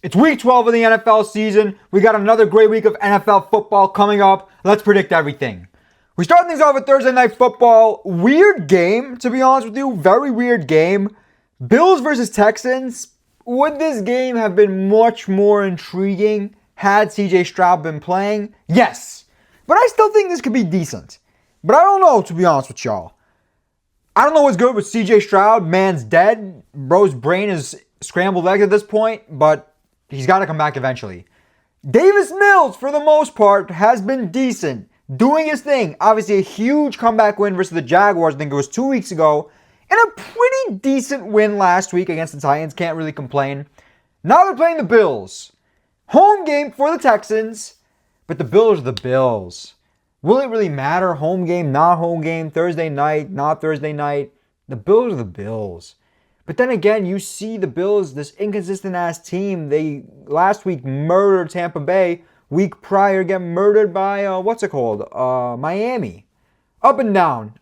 It's week 12 of the NFL season. We got another great week of NFL football coming up. Let's predict everything. We start things off with Thursday Night Football. Weird game, to be honest with you. Very weird game. Bills versus Texans. Would this game have been much more intriguing had CJ Stroud been playing? Yes. But I still think this could be decent. But I don't know, to be honest with y'all. I don't know what's good with CJ Stroud. Man's dead. Bro's brain is scrambled eggs at this point, but he's got to come back eventually. Davis Mills, for the most part, has been decent. Doing his thing. Obviously, a huge comeback win versus the Jaguars. I think it was 2 weeks ago. And a pretty decent win last week against the Titans. Can't really complain. Now they're playing the Bills. Home game for the Texans. But the Bills are the Bills. Will it really matter? Home game, not home game, Thursday night, not Thursday night? The Bills are the Bills. But then again, you see the Bills, this inconsistent-ass team. They last week murdered Tampa Bay. Week prior, get murdered by, Miami. Up and down,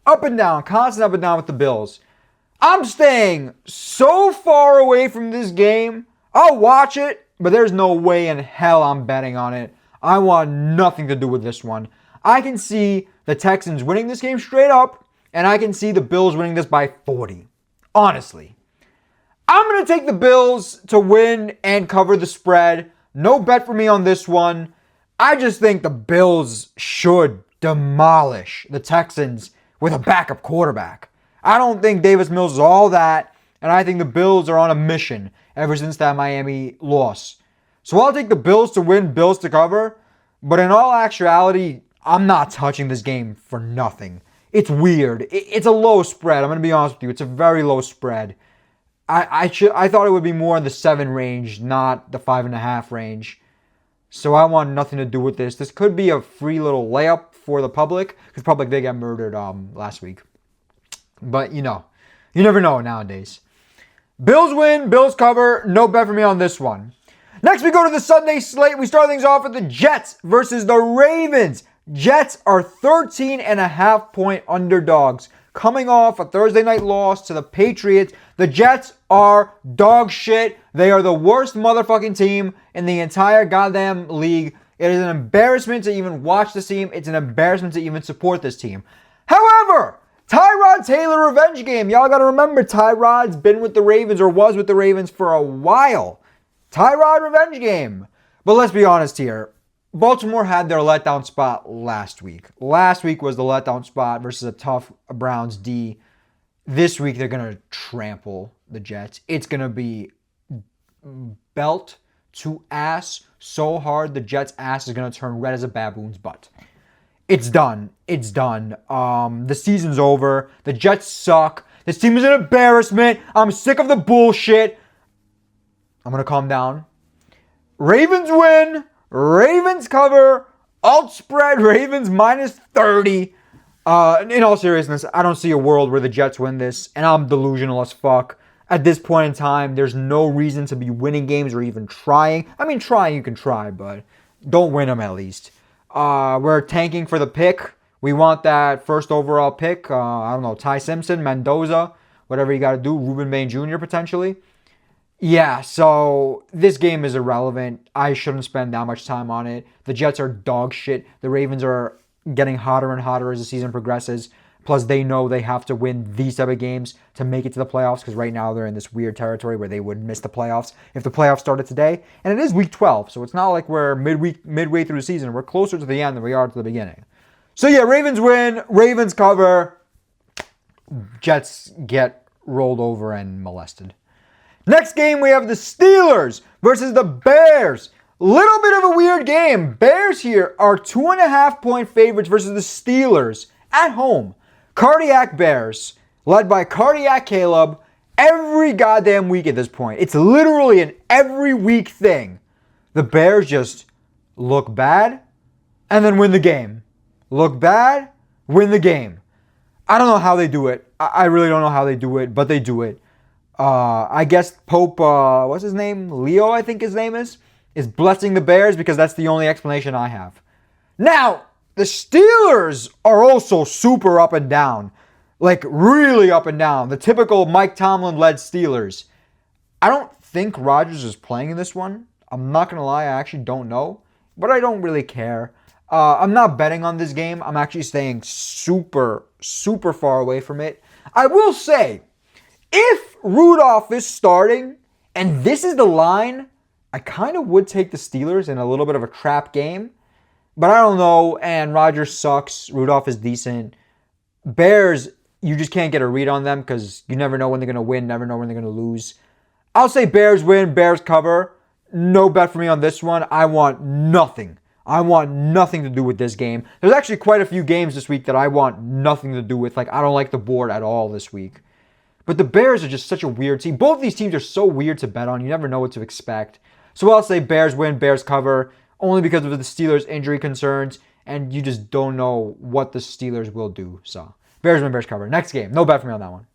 constant up and down with the Bills. I'm staying so far away from this game. I'll watch it, but there's no way in hell I'm betting on it. I want nothing to do with this one. I can see the Texans winning this game straight up, and I can see the Bills winning this by 40. Honestly. I'm going to take the Bills to win and cover the spread. No bet for me on this one. I just think the Bills should demolish the Texans with a backup quarterback. I don't think Davis Mills is all that, and I think the Bills are on a mission ever since that Miami loss. So I'll take the Bills to win, Bills to cover, but in all actuality, I'm not touching this game for nothing. It's weird. It's a low spread. I'm going to be honest with you. It's a very low spread. I thought it would be more in the 7 range, not the 5.5 range. So I want nothing to do with this. This could be a free little layup for the public, because public, they got murdered last week. But you never know nowadays. Bills win, Bills cover. No bet for me on this one. Next, we go to the Sunday slate. We start things off with the Jets versus the Ravens. Jets are 13.5-point underdogs. Coming off a Thursday night loss to the Patriots, the Jets are dog shit. They are the worst motherfucking team in the entire goddamn league. It is an embarrassment to even watch this team. It's an embarrassment to even support this team. However, Tyrod Taylor revenge game. Y'all got to remember, Tyrod's been with the Ravens or was with the Ravens for a while. Tyrod revenge game. But let's be honest here. Baltimore had their letdown spot last week. Last week was the letdown spot versus a tough Browns D. This week they're going to trample the Jets. It's going to be belt to ass so hard the Jets' ass is going to turn red as a baboon's butt. It's done. It's done. The season's over. The Jets suck. This team is an embarrassment. I'm sick of the bullshit. I'm going to calm down. Ravens win. Ravens cover. Alt spread. Ravens minus 30. In all seriousness, I don't see a world where the Jets win this, and I'm delusional as fuck. At this point in time, there's no reason to be winning games or even trying. I mean, trying you can try, but don't win them at least. We're tanking for the pick. We want that first overall pick. Ty Simpson, Mendoza, whatever you got to do. Ruben Bain Jr. potentially. Yeah, so this game is irrelevant. I shouldn't spend that much time on it. The Jets are dog shit. The Ravens are getting hotter and hotter as the season progresses. Plus, they know they have to win these type of games to make it to the playoffs, because right now they're in this weird territory where they would miss the playoffs if the playoffs started today. And it is week 12, so it's not like we're midway through the season. We're closer to the end than we are to the beginning. So yeah, Ravens win, Ravens cover, Jets get rolled over and molested. Next game, we have the Steelers versus the Bears. Little bit of a weird game. Bears here are 2.5-point favorites versus the Steelers at home. Cardiac Bears, led by Cardiac Caleb, every goddamn week at this point. It's literally an every week thing. The Bears just look bad and then win the game. Look bad, win the game. I don't know how they do it. I really don't know how they do it, but they do it. I guess Pope, what's his name? Leo, I think his name is blessing the Bears, because that's the only explanation I have. Now, the Steelers are also super up and down. Like, really up and down. The typical Mike Tomlin-led Steelers. I don't think Rodgers is playing in this one. I'm not going to lie, I actually don't know, but I don't really care. I'm not betting on this game. I'm actually staying super, super far away from it. I will say, if Rudolph is starting and this is the line, I kind of would take the Steelers in a little bit of a trap game. But I don't know, and Rodgers sucks. Rudolph is decent. Bears, you just can't get a read on them because you never know when they're going to win, never know when they're going to lose. I'll say Bears win, Bears cover. No bet for me on this one. I want nothing. I want nothing to do with this game. There's actually quite a few games this week that I want nothing to do with. Like, I don't like the board at all this week. But the Bears are just such a weird team. Both these teams are so weird to bet on. You never know what to expect. So I'll say Bears win, Bears cover, only because of the Steelers' injury concerns, and you just don't know what the Steelers will do. So Bears win, Bears cover. Next game. No bet for me on that one.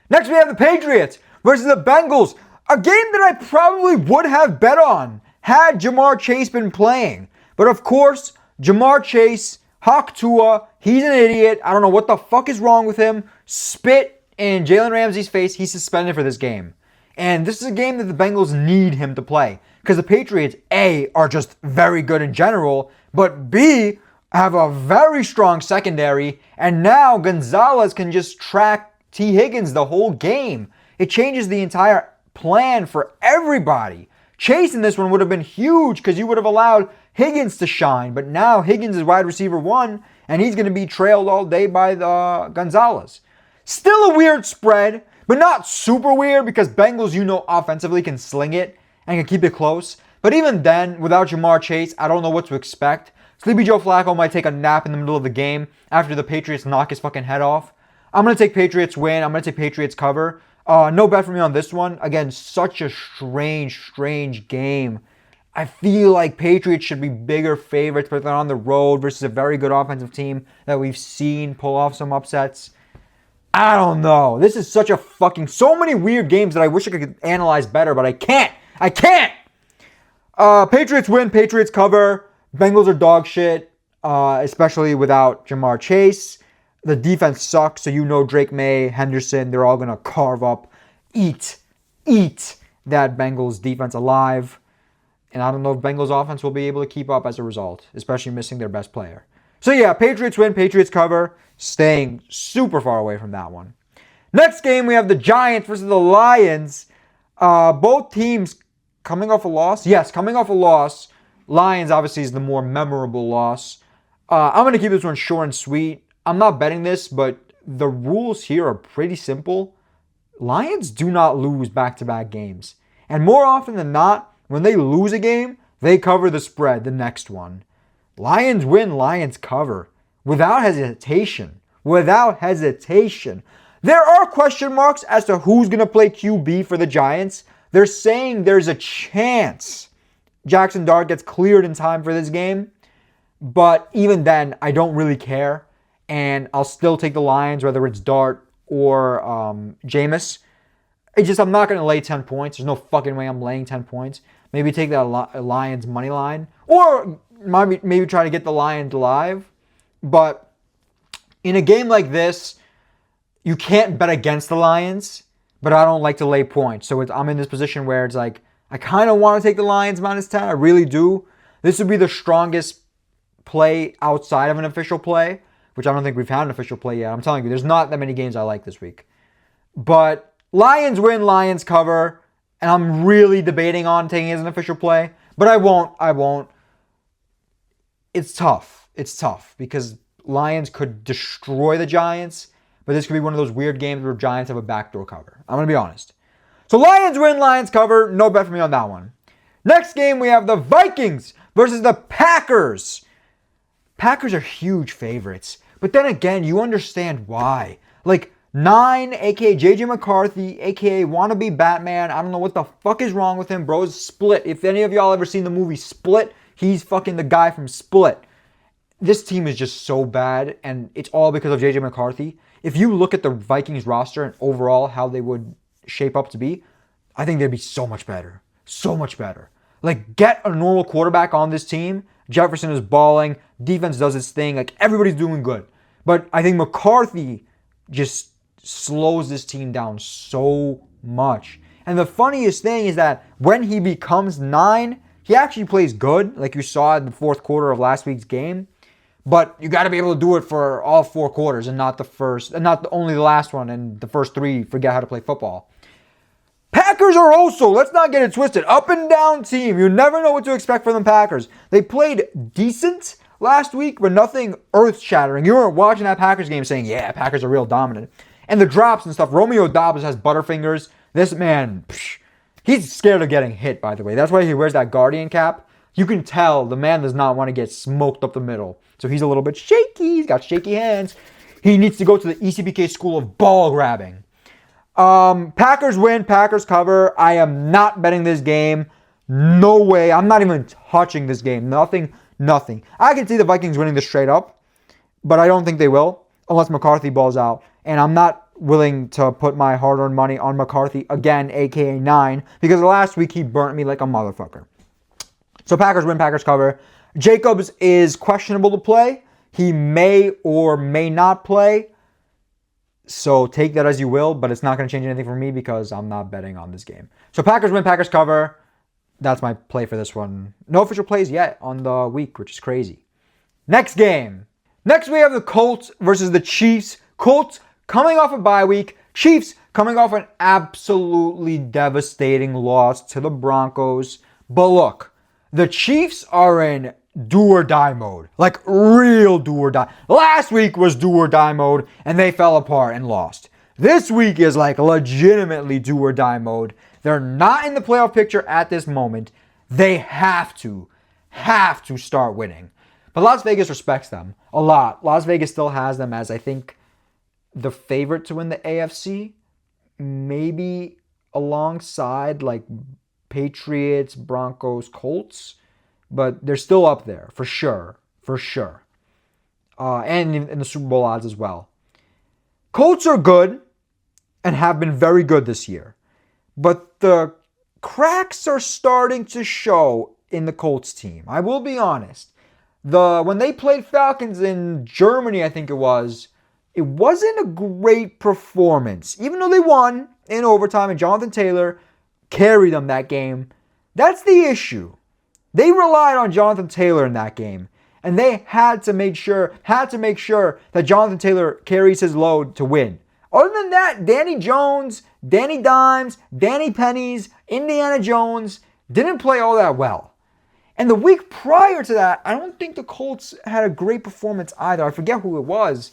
Next, we have the Patriots versus the Bengals. A game that I probably would have bet on had Jamar Chase been playing. But of course, Jamar Chase, Hawk Tua, he's an idiot. I don't know what the fuck is wrong with him. Spit in Jalen Ramsey's face. He's suspended for this game. And this is a game that the Bengals need him to play. Because the Patriots, A, are just very good in general, but B, have a very strong secondary. And now Gonzalez can just track T. Higgins the whole game. It changes the entire plan for everybody. Chase in this one would have been huge because you would have allowed Higgins to shine. But now Higgins is wide receiver 1, and he's going to be trailed all day by the Gonzalez. Still a weird spread, but not super weird because Bengals, offensively can sling it and can keep it close. But even then, without Jamar Chase, I don't know what to expect. Sleepy Joe Flacco might take a nap in the middle of the game after the Patriots knock his fucking head off. I'm going to take Patriots win. I'm going to take Patriots cover. No bet for me on this one. Again, such a strange game. I feel like Patriots should be bigger favorites, but they're on the road versus a very good offensive team that we've seen pull off some upsets. I don't know. This is such a so many weird games that I wish I could analyze better, but I can't. Patriots win, Patriots cover. Bengals are dog shit, especially without Jamar Chase. The defense sucks, so Drake May, Henderson, they're all going to carve up, eat that Bengals defense alive. And I don't know if Bengals offense will be able to keep up as a result, especially missing their best player. So yeah, Patriots win, Patriots cover, staying super far away from that one. Next game, we have the Giants versus the Lions. Both teams coming off a loss. Yes, coming off a loss. Lions obviously is the more memorable loss. I'm going to keep this one short and sweet. I'm not betting this, but the rules here are pretty simple. Lions do not lose back-to-back games. And more often than not, when they lose a game, they cover the spread the next one. Lions win, Lions cover. Without hesitation. There are question marks as to who's going to play QB for the Giants. They're saying there's a chance Jackson Dart gets cleared in time for this game. But even then, I don't really care. And I'll still take the Lions, whether it's Dart or Jameis. I'm not going to lay 10 points. There's no fucking way I'm laying 10 points. Maybe take that Lions money line. Or maybe try to get the Lions live. But in a game like this, you can't bet against the Lions. But I don't like to lay points. So I'm in this position where it's like, I kind of want to take the Lions minus 10. I really do. This would be the strongest play outside of an official play, which I don't think we've had an official play yet. I'm telling you, there's not that many games I like this week. But Lions win, Lions cover, and I'm really debating on taking it as an official play, but I won't. It's tough because Lions could destroy the Giants, but this could be one of those weird games where Giants have a backdoor cover. I'm going to be honest. So Lions win, Lions cover. No bet for me on that one. Next game, we have the Vikings versus the Packers. Packers are huge favorites. But then again, you understand why. Like, 9, a.k.a. J.J. McCarthy, a.k.a. wannabe Batman. I don't know what the fuck is wrong with him. Bro's Split. If any of y'all ever seen the movie Split, he's fucking the guy from Split. This team is just so bad, and it's all because of J.J. McCarthy. If you look at the Vikings roster and overall how they would shape up to be, I think they'd be so much better. So much better. Like, get a normal quarterback on this team. Jefferson is balling. Defense does its thing. Like, everybody's doing good. But I think McCarthy just slows this team down so much. And the funniest thing is that when he becomes 9, he actually plays good, like you saw in the fourth quarter of last week's game. But you got to be able to do it for all 4 quarters and not the first, and not only the last one and the first 3 forget how to play football. Packers are also, let's not get it twisted, up and down team. You never know what to expect from the Packers. They played decent last week, but nothing earth-shattering. You weren't watching that Packers game saying, yeah, Packers are real dominant. And the drops and stuff, Romeo Doubs has butterfingers. This man, he's scared of getting hit, by the way. That's why he wears that Guardian cap. You can tell the man does not want to get smoked up the middle. So he's a little bit shaky. He's got shaky hands. He needs to go to the ECPK school of ball grabbing. Packers win. Packers cover. I am not betting this game. No way. I'm not even touching this game. Nothing. I can see the Vikings winning this straight up, but I don't think they will unless McCarthy balls out. And I'm not willing to put my hard-earned money on McCarthy again, aka 9, because last week he burnt me like a motherfucker. So Packers win, Packers cover. Jacobs is questionable to play. He may or may not play. So take that as you will, but it's not going to change anything for me because I'm not betting on this game. So Packers win, Packers cover. That's my play for this one. No official plays yet on the week, which is crazy. Next game. Next we have the Colts versus the Chiefs. Colts coming off a bye week. Chiefs coming off an absolutely devastating loss to the Broncos. But look, the Chiefs are in do or die mode. Like real do or die. Last week was do or die mode and they fell apart and lost. This week is like legitimately do or die mode. They're not in the playoff picture at this moment. They have to start winning. But Las Vegas respects them a lot. Las Vegas still has them as, I think, the favorite to win the AFC. Maybe alongside like Patriots, Broncos, Colts. But they're still up there, for sure. And in the Super Bowl odds as well. Colts are good and have been very good this year. But the cracks are starting to show in the Colts team. I will be honest. When they played Falcons in Germany, I think it wasn't a great performance. Even though they won in overtime and Jonathan Taylor carried them that game. That's the issue. They relied on Jonathan Taylor in that game. And they had to make sure that Jonathan Taylor carries his load to win. Other than that, Danny Jones, Danny Dimes, Danny Pennies, Indiana Jones didn't play all that well. And the week prior to that, I don't think the Colts had a great performance either. I forget who it was.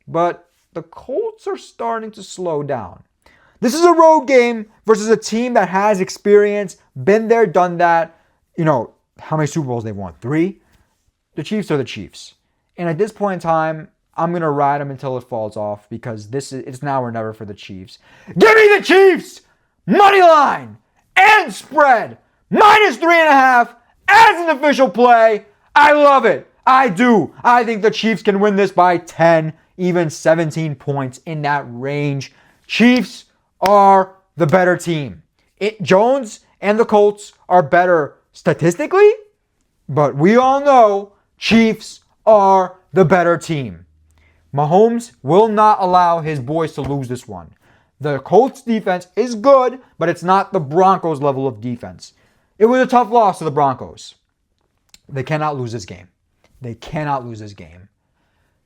But the Colts are starting to slow down. This is a road game versus a team that has experience, been there, done that. You know, how many Super Bowls they've won? 3? The Chiefs are the Chiefs. And at this point in time, I'm going to ride them until it falls off because it's now or never for the Chiefs. Give me the Chiefs! Money line and spread. -3.5 as an official play. I love it. I do. I think the Chiefs can win this by 10, even 17 points in that range. Chiefs are the better team. Jones and the Colts are better statistically, but we all know Chiefs are the better team. Mahomes will not allow his boys to lose this one. The Colts defense is good, but it's not the Broncos level of defense. It was a tough loss to the Broncos. They cannot lose this game.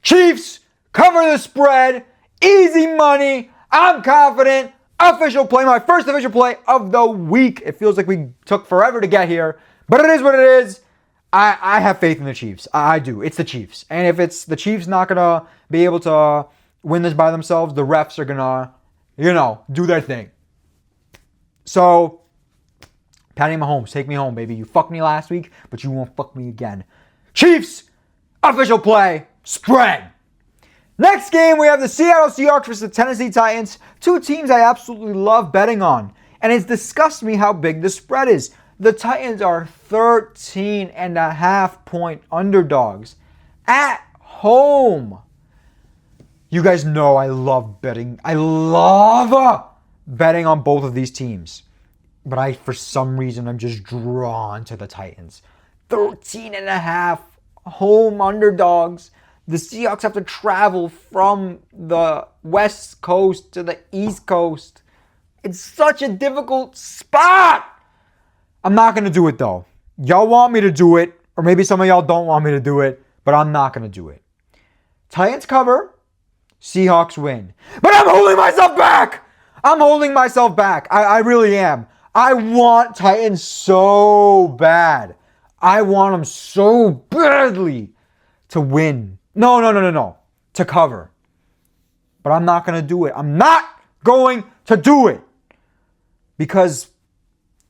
Chiefs, cover the spread. Easy money. I'm confident. Official play, my first official play of the week. It feels like we took forever to get here, but it is what it is. I have faith in the Chiefs. I do. It's the Chiefs. And if it's the Chiefs not going to be able to win this by themselves, the refs are going to, do their thing. So, Patty Mahomes, take me home, baby. You fucked me last week, but you won't fuck me again. Chiefs, official play, spread. Next game, we have the Seattle Seahawks versus the Tennessee Titans. 2 teams I absolutely love betting on. And it's disgusted me how big the spread is. The Titans are 13.5 point underdogs at home. You guys know I love betting. I love betting on both of these teams. But for some reason, I'm just drawn to the Titans. 13.5 home underdogs. The Seahawks have to travel from the West Coast to the East Coast. It's such a difficult spot. I'm not going to do it though. Y'all want me to do it, or maybe some of y'all don't want me to do it, but I'm not going to do it. Titans cover, Seahawks win. But I'm holding myself back. I really am. I want Titans so bad. I want them so badly to win. No. To cover. But I'm not going to do it. I'm not going to do it. Because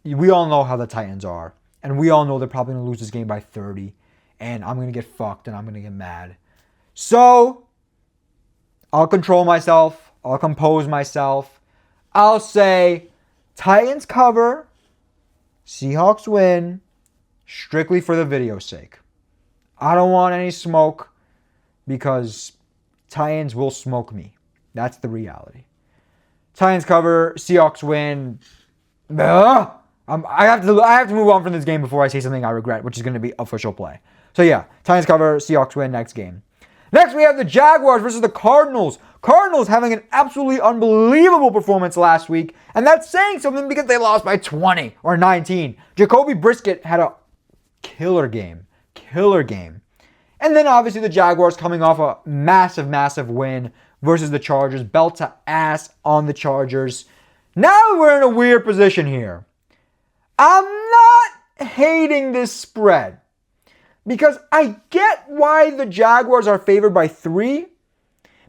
we all know how the Titans are. And we all know they're probably going to lose this game by 30. And I'm going to get fucked and I'm going to get mad. So, I'll control myself. I'll compose myself. I'll say Titans cover, Seahawks win, strictly for the video's sake. I don't want any smoke because Titans will smoke me. That's the reality. Titans cover, Seahawks win. I have to move on from this game before I say something I regret, which is going to be official play. So yeah, Titans cover, Seahawks win next game. Next, we have the Jaguars versus the Cardinals. Cardinals having an absolutely unbelievable performance last week, and that's saying something because they lost by 20 or 19. Jacoby Brissett had a killer game. And then obviously the Jaguars coming off a massive win versus the Chargers. Belt to ass on the Chargers. Now we're in a weird position here. I'm not hating this spread. Because I get why the Jaguars are favored by 3,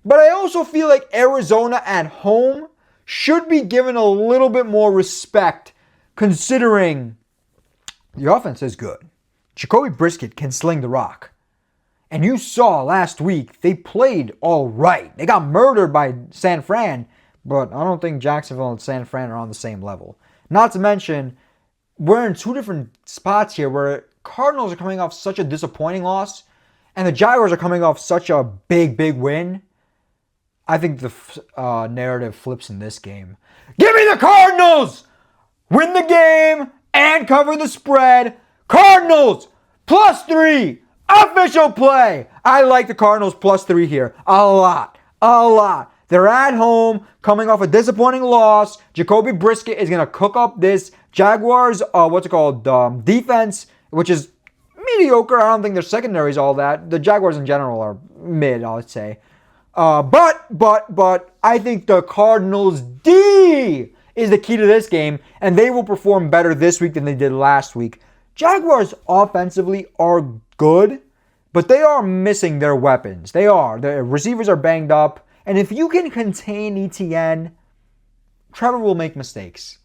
but I also feel like Arizona at home should be given a little bit more respect considering the offense is good. Jacoby Brissett can sling the rock. And you saw last week they played all right. They got murdered by San Fran, but I don't think Jacksonville and San Fran are on the same level. Not to mention, we're in 2 different spots here where Cardinals are coming off such a disappointing loss, and the Jaguars are coming off such a big win. I think the narrative flips in this game. Give me the Cardinals! Win the game and cover the spread. Cardinals +3. Official play. I like the Cardinals +3 here. A lot. They're at home, coming off a disappointing loss. Jacoby Brissett is going to cook up this Jaguars, defense, which is mediocre. I don't think their secondary is all that. The Jaguars in general are mid, I would say. But I think the Cardinals D is the key to this game, and they will perform better this week than they did last week. Jaguars offensively are good, but they are missing their weapons. They are. The receivers are banged up, and if you can contain ETN, Trevor will make mistakes.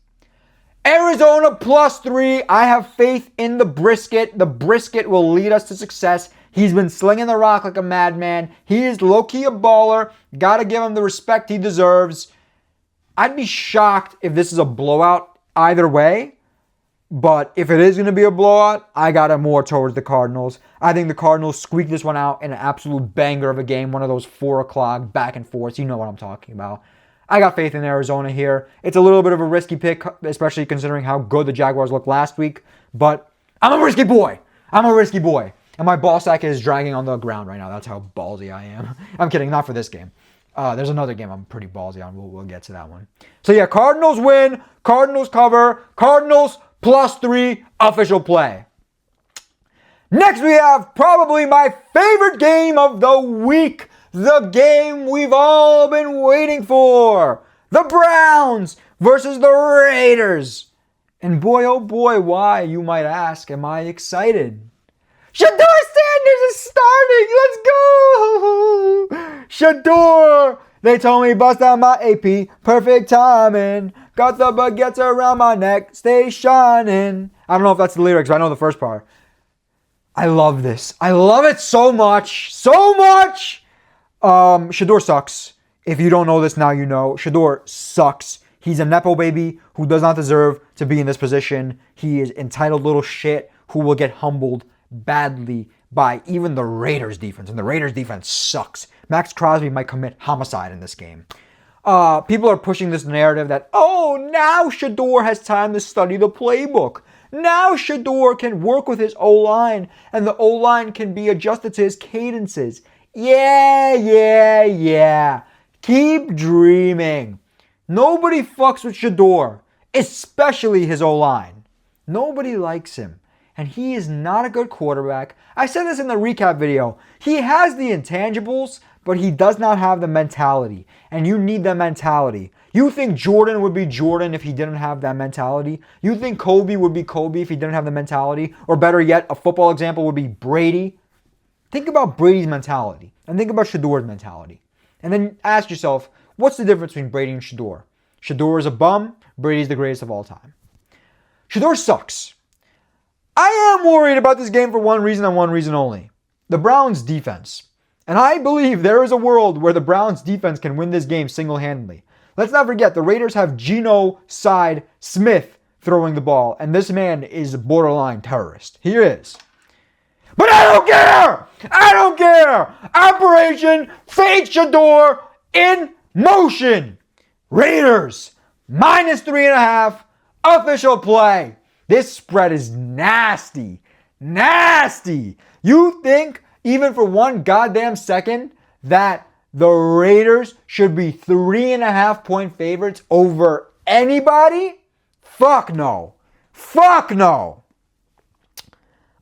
Arizona +3. I have faith in the Brissett. The Brissett will lead us to success. He's been slinging the rock like a madman. He is low-key a baller. Got to give him the respect he deserves. I'd be shocked if this is a blowout either way. But if it is going to be a blowout, I got it more towards the Cardinals. I think the Cardinals squeak this one out in an absolute banger of a game. One of those 4 o'clock back and forths. You know what I'm talking about. I got faith in Arizona here. It's a little bit of a risky pick, especially considering how good the Jaguars looked last week. But I'm a risky boy. And my ball sack is dragging on the ground right now. That's how ballsy I am. I'm kidding, not for this game. There's another game I'm pretty ballsy on. We'll get to that one. So yeah, Cardinals win. Cardinals cover. Cardinals +3 official play. Next we have probably my favorite game of the week. The game we've all been waiting for. The Browns versus the Raiders. And boy, oh boy, why, you might ask, am I excited? Shador Sanders is starting. Let's go. Shador. They told me bust out my AP. Perfect timing. Got the baguettes around my neck. Stay shining. I don't know if that's the lyrics, but I know the first part. I love this. I love it so much. So much. Shador sucks. If you don't know this, now you know. Shador sucks. He's a Nepo baby who does not deserve to be in this position. He is entitled little shit who will get humbled badly by even the Raiders defense. And the Raiders defense sucks. Max Crosby might commit homicide in this game. People are pushing this narrative that, oh, now Shador has time to study the playbook. Now Shador can work with his O-line, and the O-line can be adjusted to his cadences. Yeah. Keep dreaming. Nobody fucks with Shador, especially his O-line. Nobody likes him. And he is not a good quarterback. I said this in the recap video. He has the intangibles, but he does not have the mentality. And you need that mentality. You think Jordan would be Jordan if he didn't have that mentality? You think Kobe would be Kobe if he didn't have the mentality? Or better yet, a football example would be Brady. Think about Brady's mentality. And think about Shador's mentality. And then ask yourself, what's the difference between Brady and Shador? Shador is a bum. Brady's the greatest of all time. Shador sucks. I am worried about this game for one reason and one reason only. The Browns' defense. And I believe there is a world where the Browns' defense can win this game single-handedly. Let's not forget, the Raiders have Geno Side Smith throwing the ball. And this man is a borderline terrorist. He is. But I don't care! I don't care! Operation Fake Shador in motion. Raiders, -3.5, official play. This spread is nasty. Nasty. You think, even for one goddamn second, that the Raiders should be 3.5-point favorites over anybody? Fuck no. Fuck no.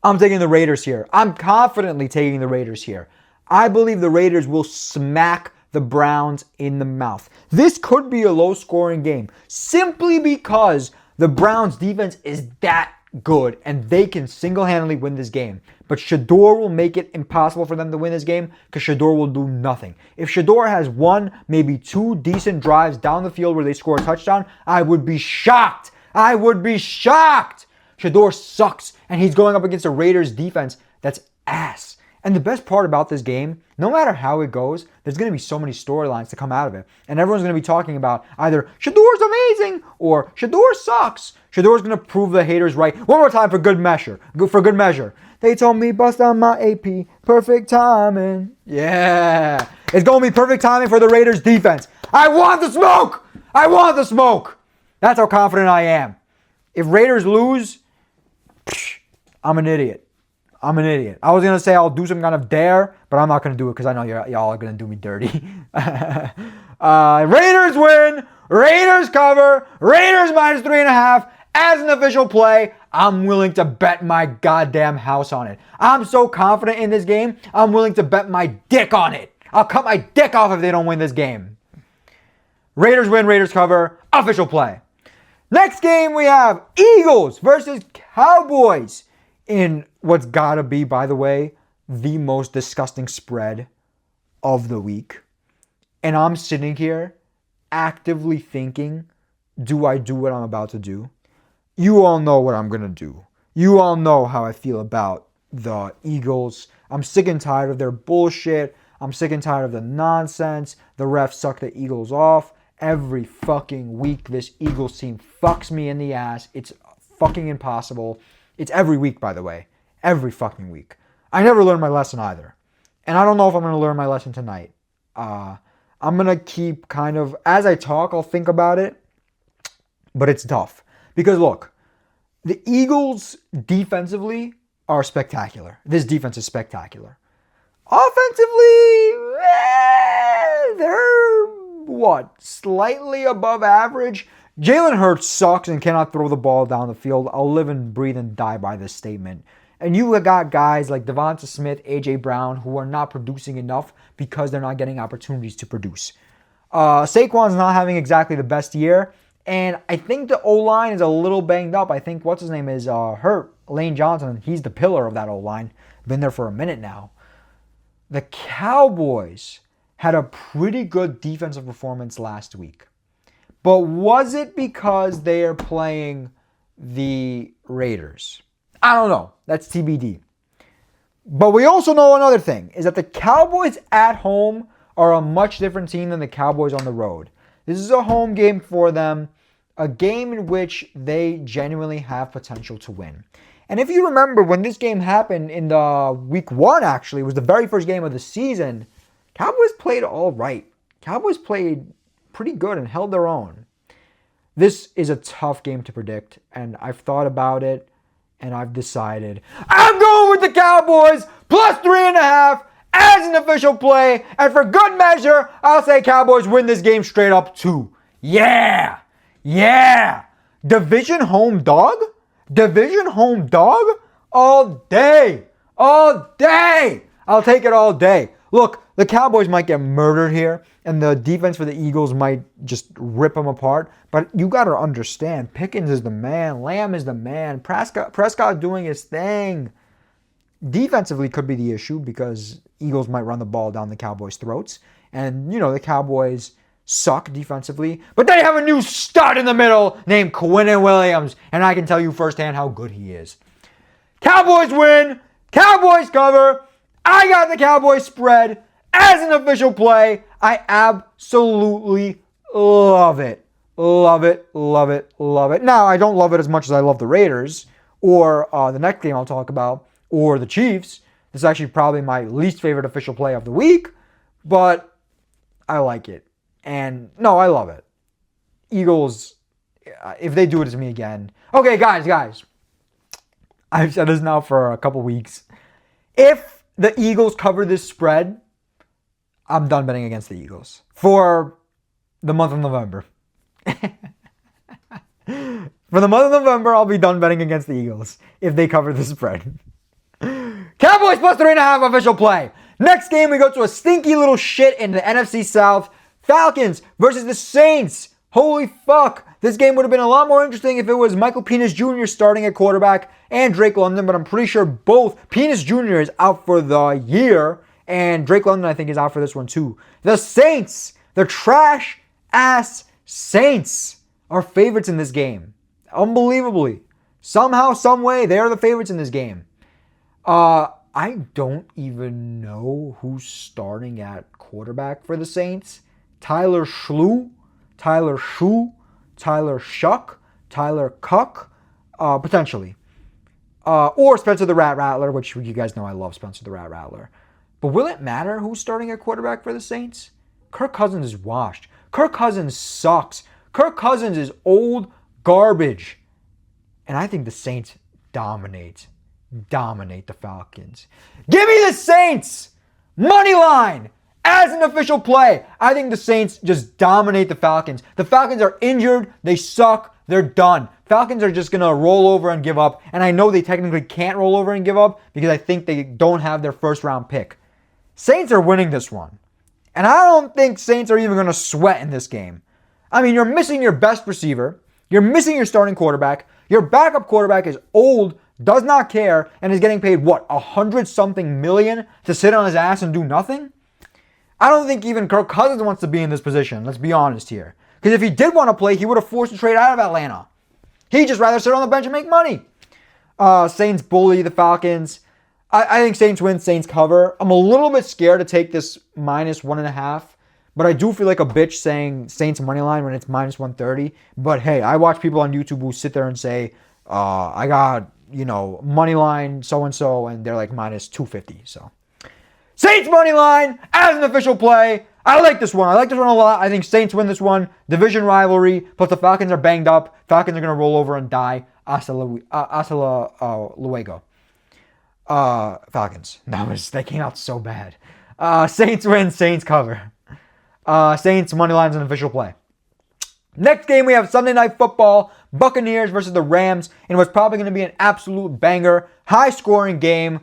I'm taking the Raiders here. I'm confidently taking the Raiders here. I believe the Raiders will smack the Browns in the mouth. This could be a low-scoring game simply because the Browns' defense is that good and they can single-handedly win this game. But Shador will make it impossible for them to win this game because Shador will do nothing. If Shador has one, maybe two decent drives down the field where they score a touchdown, I would be shocked. I would be shocked. Shador sucks, and he's going up against a Raiders defense that's ass. And the best part about this game, no matter how it goes, there's going to be so many storylines to come out of it. And everyone's going to be talking about either Shador's amazing or Shador sucks. Shador's going to prove the haters right. One more time for good measure. For good measure. They told me bust on my AP. Perfect timing. Yeah. It's going to be perfect timing for the Raiders defense. I want the smoke. I want the smoke. That's how confident I am. If Raiders lose, I'm an idiot. I'm an idiot. I was going to say I'll do some kind of dare, but I'm not going to do it because I know y'all are going to do me dirty. Raiders win. Raiders cover. Raiders -3.5. As an official play, I'm willing to bet my goddamn house on it. I'm so confident in this game, I'm willing to bet my dick on it. I'll cut my dick off if they don't win this game. Raiders win. Raiders cover. Official play. Next game we have Eagles versus Cowboys in what's gotta be, by the way, the most disgusting spread of the week. And I'm sitting here actively thinking, do I do what I'm about to do? You all know what I'm gonna do. You all know how I feel about the Eagles. I'm sick and tired of their bullshit. I'm sick and tired of the nonsense. The refs suck the Eagles off. Every fucking week, this Eagles team fucks me in the ass. It's fucking impossible. It's every week, by the way. Every fucking week. I never learned my lesson either. And I don't know if I'm going to learn my lesson tonight. I'm going to keep kind of, as I talk, I'll think about it. But it's tough. Because look, the Eagles defensively are spectacular. This defense is spectacular. Offensively, they're slightly above average. Jalen Hurts sucks and cannot throw the ball down the field. I'll live and breathe and die by this statement. And you got guys like Devonta Smith, A.J. Brown, who are not producing enough because they're not getting opportunities to produce. Saquon's not having exactly the best year. And I think the O-line is a little banged up. I think, what's his name is hurt. Lane Johnson, he's the pillar of that O-line. Been there for a minute now. The Cowboys had a pretty good defensive performance last week. But was it because they are playing the Raiders? I don't know. That's TBD. But we also know another thing, is that the Cowboys at home are a much different team than the Cowboys on the road. This is a home game for them, a game in which they genuinely have potential to win. And if you remember when this game happened in the week 1, actually, it was the very first game of the season, Cowboys played all right. Cowboys played pretty good and held their own. This is a tough game to predict, and I've thought about it, and I've decided I'm going with the Cowboys plus 3.5 as an official play, and for good measure, I'll say Cowboys win this game straight up too. Yeah! Yeah! Division home dog? Division home dog? All day! All day! I'll take it all day. Look, the Cowboys might get murdered here, and the defense for the Eagles might just rip them apart. But you got to understand, Pickens is the man. Lamb is the man. Prescott doing his thing. Defensively could be the issue because Eagles might run the ball down the Cowboys' throats. And, the Cowboys suck defensively. But they have a new stud in the middle named Quinnen Williams. And I can tell you firsthand how good he is. Cowboys win. Cowboys cover. I got the Cowboys spread as an official play. I absolutely love it. Love it, love it, love it. Now, I don't love it as much as I love the Raiders or the next game I'll talk about or the Chiefs. This is actually probably my least favorite official play of the week, but I like it. And no, I love it. Eagles, if they do it to me again. Okay, guys. I've said this now for a couple weeks. If the Eagles cover this spread, I'm done betting against the Eagles for the month of November. For the month of November, I'll be done betting against the Eagles if they cover the spread. Cowboys plus 3.5 official play. Next game, we go to a stinky little shit in the NFC South. Falcons versus the Saints. Holy fuck. This game would have been a lot more interesting if it was Michael Penix Jr. starting at quarterback and Drake London, but I'm pretty sure both. Penix Jr. is out for the year, and Drake London, I think, is out for this one too. The Saints, the trash-ass Saints, are favorites in this game. Unbelievably. Somehow, some way, they are the favorites in this game. I don't even know who's starting at quarterback for the Saints. Tyler Schuck, Tyler Shuck, Tyler Cuck, potentially. Or Spencer the Rat Rattler, which you guys know I love Spencer the Rat Rattler. But will it matter who's starting at quarterback for the Saints? Kirk Cousins is washed. Kirk Cousins sucks. Kirk Cousins is old garbage. And I think the Saints dominate the Falcons. Give me the Saints! Money line! As an official play, I think the Saints just dominate the Falcons. The Falcons are injured. They suck. They're done. Falcons are just going to roll over and give up. And I know they technically can't roll over and give up because I think they don't have their first round pick. Saints are winning this one. And I don't think Saints are even going to sweat in this game. I mean, you're missing your best receiver. You're missing your starting quarterback. Your backup quarterback is old, does not care, and is getting paid, what, $100-something million to sit on his ass and do nothing? I don't think even Kirk Cousins wants to be in this position. Let's be honest here. Because if he did want to play, he would have forced a trade out of Atlanta. He'd just rather sit on the bench and make money. Saints bully the Falcons. I think Saints win, Saints cover. I'm a little bit scared to take this -1.5. But I do feel like a bitch saying Saints money line when it's -130. But hey, I watch people on YouTube who sit there and say, I got, money line so-and-so, and they're like -250. So Saints money line as an official play. I like this one. I like this one a lot. I think Saints win this one. Division rivalry. Plus the Falcons are banged up. Falcons are going to roll over and die. Hasta luego. Falcons. They came out so bad. Saints win. Saints cover. Saints money line is an official play. Next game, we have Sunday Night Football. Buccaneers versus the Rams. And what's probably going to be an absolute banger. High-scoring game.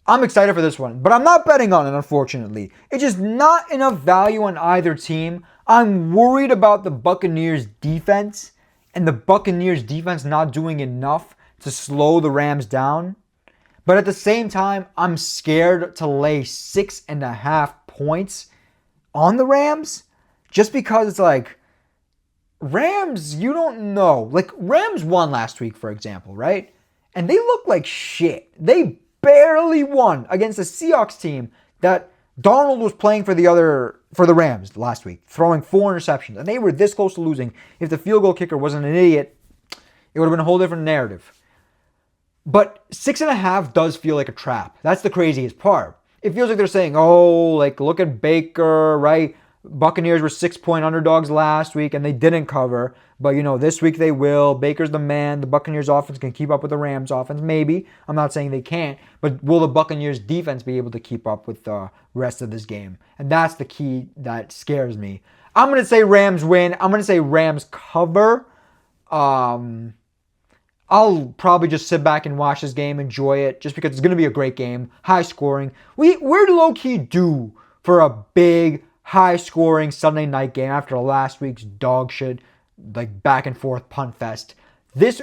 I'm excited for this one, but I'm not betting on it, unfortunately. It's just not enough value on either team. I'm worried about the Buccaneers' defense and the Buccaneers' defense not doing enough to slow the Rams down. But at the same time, I'm scared to lay 6.5 points on the Rams just because it's like, Rams, you don't know. Like, Rams won last week, for example, right? And they look like shit. They barely won against a Seahawks team that Donald was playing for the Rams last week, throwing 4 interceptions. And they were this close to losing. If the field goal kicker wasn't an idiot, it would have been a whole different narrative. But 6.5 does feel like a trap. That's the craziest part. It feels like they're saying, look at Baker, right? Buccaneers were 6-point underdogs last week and they didn't cover. But, this week they will. Baker's the man. The Buccaneers offense can keep up with the Rams offense. Maybe. I'm not saying they can't. But will the Buccaneers defense be able to keep up with the rest of this game? And that's the key that scares me. I'm going to say Rams win. I'm going to say Rams cover. I'll probably just sit back and watch this game, enjoy it, just because it's going to be a great game, high scoring. We're low-key due for a big, high-scoring Sunday night game after last week's dog shit, like back and forth punt fest.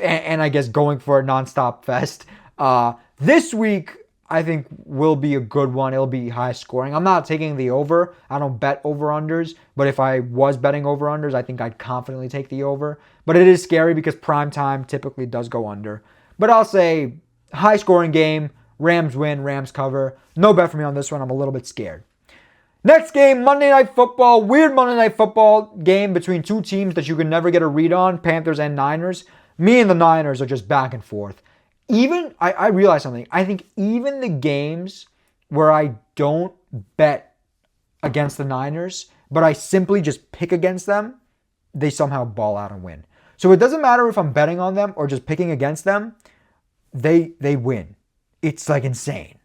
And I guess going for a nonstop fest. This week, I think will be a good one. It'll be high scoring. I'm not taking the over. I don't bet over-unders. But if I was betting over-unders, I think I'd confidently take the over. But it is scary because prime time typically does go under. But I'll say high scoring game. Rams win. Rams cover. No bet for me on this one. I'm a little bit scared. Next game, Monday Night Football. Weird Monday Night Football game between two teams that you can never get a read on. Panthers and Niners. Me and the Niners are just back and forth. I realize something. I think even the games where I don't bet against the Niners, but I simply just pick against them, they somehow ball out and win. So it doesn't matter if I'm betting on them or just picking against them, they win. It's like insane.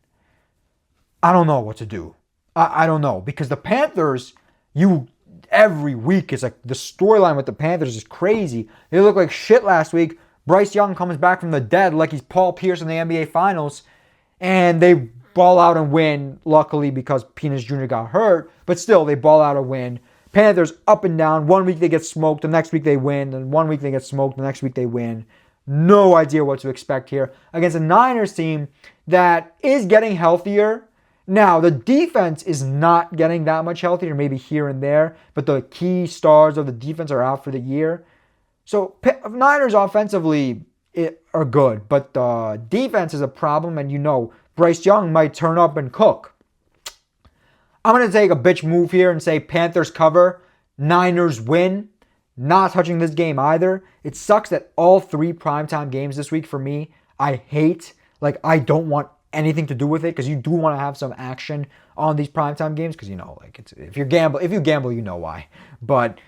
I don't know what to do. I don't know. Because the Panthers, every week is like the storyline with the Panthers is crazy. They look like shit last week. Bryce Young comes back from the dead like he's Paul Pierce in the NBA Finals, and they ball out and win, luckily because Penis Jr. got hurt, but still, they ball out and win. Panthers up and down. 1 week they get smoked, the next week they win, and 1 week they get smoked, the next week they win. No idea what to expect here against a Niners team that is getting healthier. Now, the defense is not getting that much healthier, maybe here and there, but the key stars of the defense are out for the year. So Niners offensively are good, but the defense is a problem, and Bryce Young might turn up and cook. I'm going to take a bitch move here and say Panthers cover, Niners win. Not touching this game either. It sucks that all three primetime games this week for me, I hate. Like, I don't want anything to do with it because you do want to have some action on these primetime games because, if you gamble, you know why. But,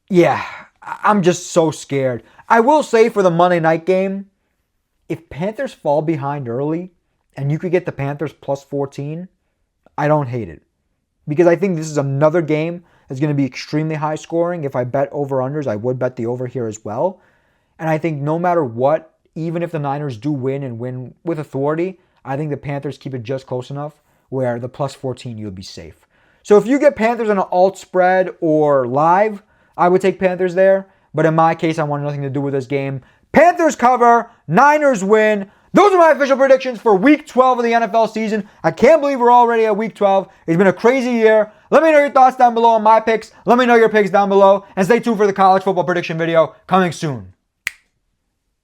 yeah. I'm just so scared. I will say for the Monday night game, if Panthers fall behind early and you could get the Panthers plus 14, I don't hate it. Because I think this is another game that's going to be extremely high scoring. If I bet over-unders, I would bet the over here as well. And I think no matter what, even if the Niners do win and win with authority, I think the Panthers keep it just close enough where the plus 14 you'll be safe. So if you get Panthers on an alt spread or live, I would take Panthers there, but in my case, I want nothing to do with this game. Panthers cover, Niners win. Those are my official predictions for Week 12 of the NFL season. I can't believe we're already at Week 12. It's been a crazy year. Let me know your thoughts down below on my picks. Let me know your picks down below. And stay tuned for the college football prediction video coming soon.